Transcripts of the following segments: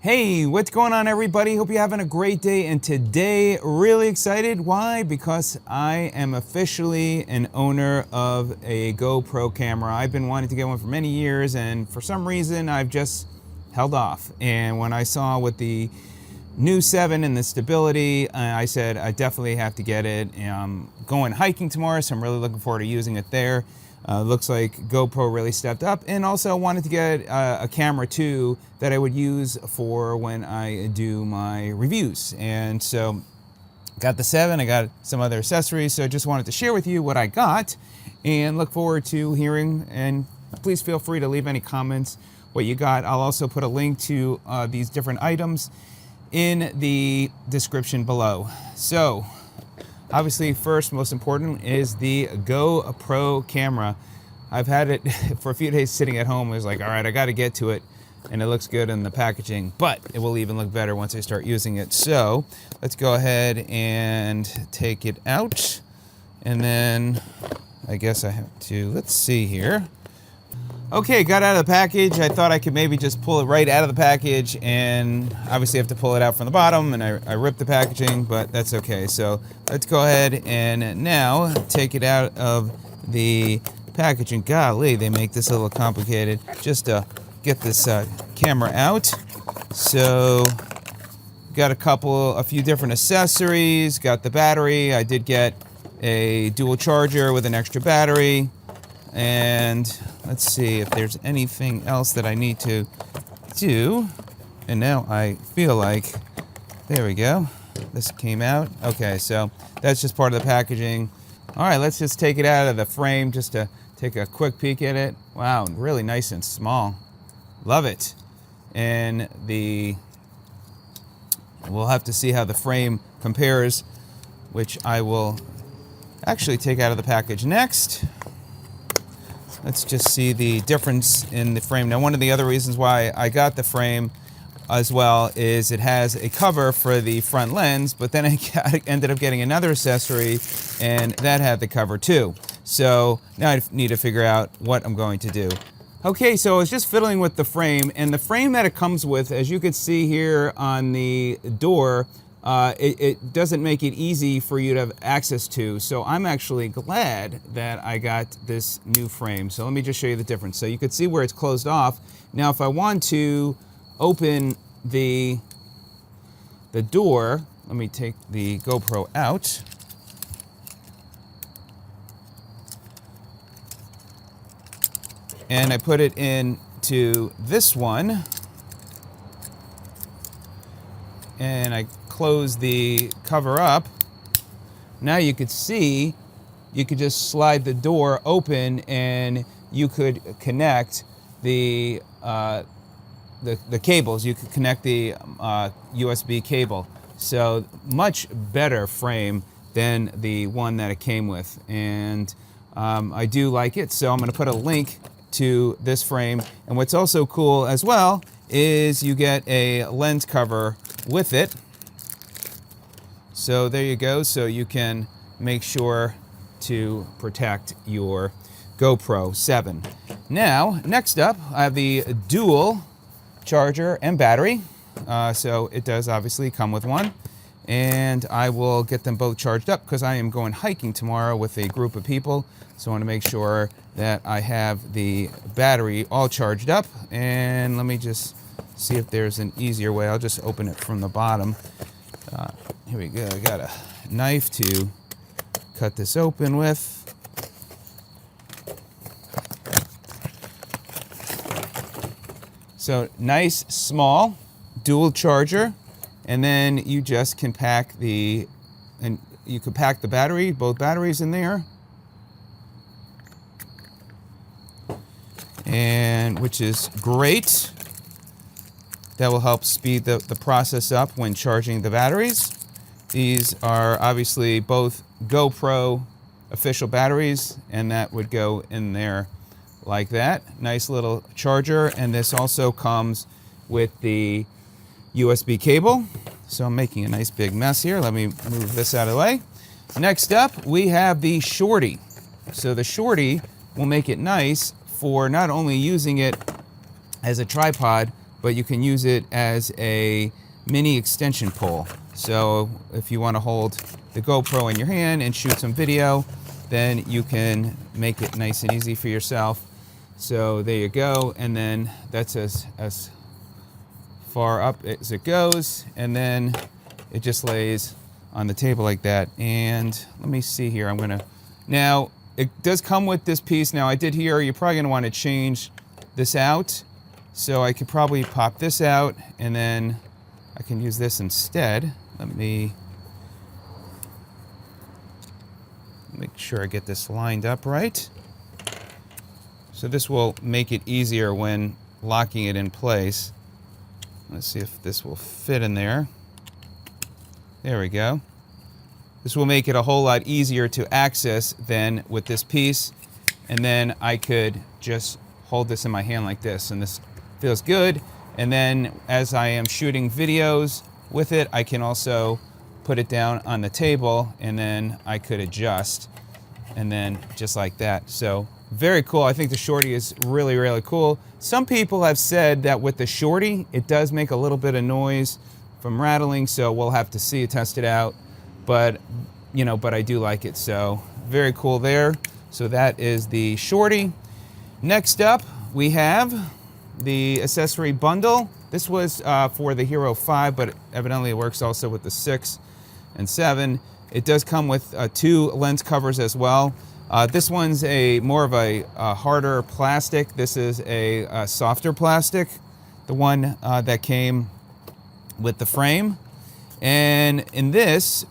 Hey, what's going on, everybody? Hope you're having a great day. And today, really excited. Why? Because I am officially an owner of a GoPro camera. I've been wanting to get one for many years, and for some reason, I've just held off. And when I saw with the new 7 and the stability, I said I definitely have to get it. I'm going hiking tomorrow, so I'm really looking forward to using it there. Looks like GoPro really stepped up, and also wanted to get a camera too that I would use for when I do my reviews. And so got the 7, I got some other accessories, so I just wanted to share with you what I got and look forward to hearing. And please feel free to leave any comments what you got. I'll also put a link to these different items in the description below. So obviously, first, most important is the GoPro camera. I've had it for a few days sitting at home. I was like, all right, I got to get to it. And it looks good in the packaging, but it will even look better once I start using it. So let's go ahead and take it out. And then I guess I have to, let's see here. Okay, got out of the package. I thought I could maybe just pull it right out of the package, and obviously I have to pull it out from the bottom, and I ripped the packaging, but that's okay. So let's go ahead and now take it out of the packaging. Golly, they make this a little complicated just to get this camera out. So got a few different accessories, got the battery. I did get a dual charger with an extra battery. And let's see if there's anything else that I need to do. And now I feel like, there we go. This came out. Okay, so that's just part of the packaging. All right, let's just take it out of the frame just to take a quick peek at it. Wow, really nice and small. Love it. And we'll have to see how the frame compares, which I will actually take out of the package next. Let's just see the difference in the frame. Now, one of the other reasons why I got the frame as well is it has a cover for the front lens, but then I ended up getting another accessory, and that had the cover too. So now I need to figure out what I'm going to do. Okay, so I was just fiddling with the frame, and the frame that it comes with, as you can see here on the door, it doesn't make it easy for you to have access to. So I'm actually glad that I got this new frame. So let me just show you the difference. So you can see where it's closed off. Now if I want to open the door, let me take the GoPro out. And I put it into this one. And I close the cover up. Now you could see, you could just slide the door open, and you could connect the cables. You could connect the USB cable. So much better frame than the one that it came with, and I do like it. So I'm going to put a link to this frame. And what's also cool as well is you get a lens cover with it. So there you go. So you can make sure to protect your GoPro 7. Now, next up, I have the dual charger and battery. So it does obviously come with one. And I will get them both charged up because I am going hiking tomorrow with a group of people. So I want to make sure that I have the battery all charged up. And let me just see if there's an easier way. I'll just open it from the bottom. Here we go. I got a knife to cut this open with. So nice, small, dual charger. And then you just can pack the battery, both batteries in there. And which is great. That will help speed the process up when charging the batteries. These are obviously both GoPro official batteries, and that would go in there like that. Nice little charger, and this also comes with the USB cable. So I'm making a nice big mess here. Let me move this out of the way. Next up, we have the Shorty. So the Shorty will make it nice for not only using it as a tripod, but you can use it as a mini extension pole. So if you want to hold the GoPro in your hand and shoot some video, then you can make it nice and easy for yourself. So there you go, and then that's as far up as it goes, and then it just lays on the table like that. And let me see here, now it does come with this piece. Now I did hear you're probably gonna want to change this out, so I could probably pop this out and then I can use this instead. Let me make sure I get this lined up right. So this will make it easier when locking it in place. Let's see if this will fit in there. There we go. This will make it a whole lot easier to access than with this piece. And then I could just hold this in my hand like this, and this feels good. And then as I am shooting videos with it, I can also put it down on the table, and then I could adjust, and then just like that. So very cool. I think the Shorty is really, really cool. Some people have said that with the Shorty, it does make a little bit of noise from rattling, so we'll have to see, test it out. But, you know, but I do like it, so very cool there. So that is the Shorty. Next up, we have the accessory bundle. This was for the Hero 5, but evidently it works also with the 6 and 7. It does come with 2 lens covers as well. This one's more of a harder plastic. This is a softer plastic, the one that came with the frame. And in this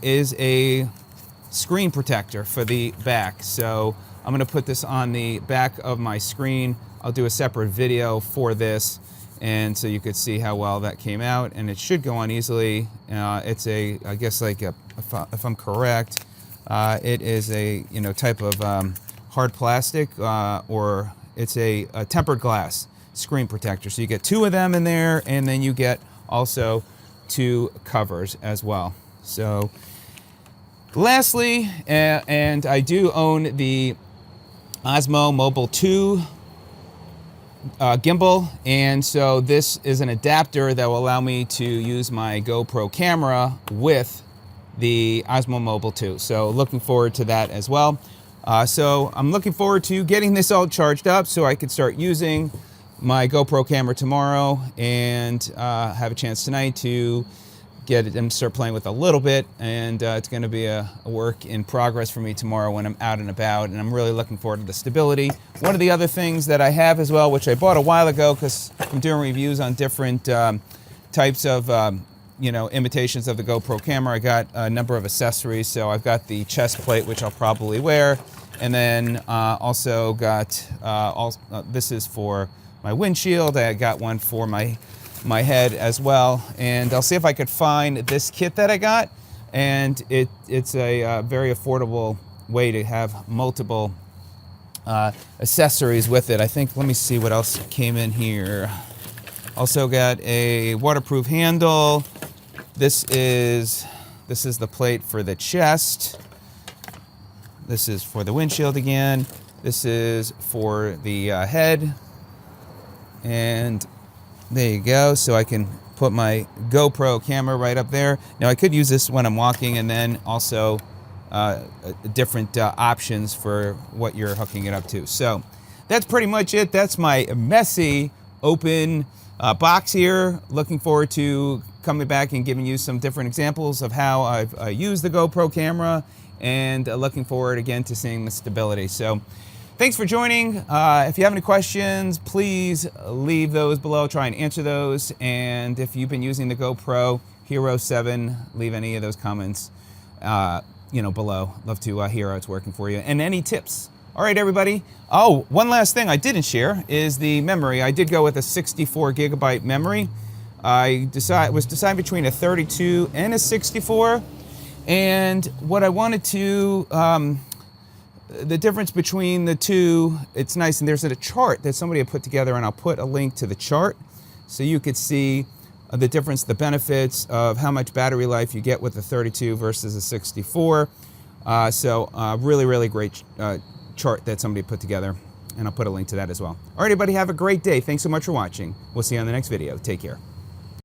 is a screen protector for the back. So I'm gonna put this on the back of my screen. I'll do a separate video for this, and so you could see how well that came out, and it should go on easily. It's I guess like if I'm correct, it is a type of hard plastic, or it's a tempered glass screen protector. So you get 2 of them in there, and then you get also 2 covers as well. So lastly, and I do own the Osmo Mobile 2 gimbal, and so this is an adapter that will allow me to use my GoPro camera with the Osmo Mobile 2. So looking forward to that as well. So I'm looking forward to getting this all charged up so I can start using my GoPro camera tomorrow, and have a chance tonight to get it and start playing with a little bit. And it's going to be a work in progress for me tomorrow when I'm out and about, and I'm really looking forward to the stability. One of the other things that I have as well, which I bought a while ago because I'm doing reviews on different types of imitations of the GoPro camera, I got a number of accessories. So I've got the chest plate, which I'll probably wear, and then also got this is for my windshield. I got one for my head as well, and I'll see if I could find this kit that I got. And it's a very affordable way to have multiple accessories with it. I think, let me see what else came in here. Also got a waterproof handle. This is the plate for the chest. This is for the windshield again. This is for the head. And there you go. So I can put my GoPro camera right up there. Now I could use this when I'm walking, and then also different options for what you're hooking it up to. So that's pretty much it. That's my messy open box here. Looking forward to coming back and giving you some different examples of how I've used the GoPro camera, and looking forward again to seeing the stability. So thanks for joining. If you have any questions, please leave those below. Try and answer those. And if you've been using the GoPro Hero 7, leave any of those comments below. Love to hear how it's working for you, and any tips. All right, everybody. Oh, one last thing I didn't share is the memory. I did go with a 64 gigabyte memory. I was deciding between a 32 and a 64. And what I wanted to, the difference between the two, it's nice, and there's a chart that somebody had put together, and I'll put a link to the chart so you could see the difference, the benefits of how much battery life you get with the 32 versus a 64. Really, really great chart that somebody put together. And I'll put a link to that as well. All right, everybody, have a great day. Thanks so much for watching. We'll see you on the next video. Take care.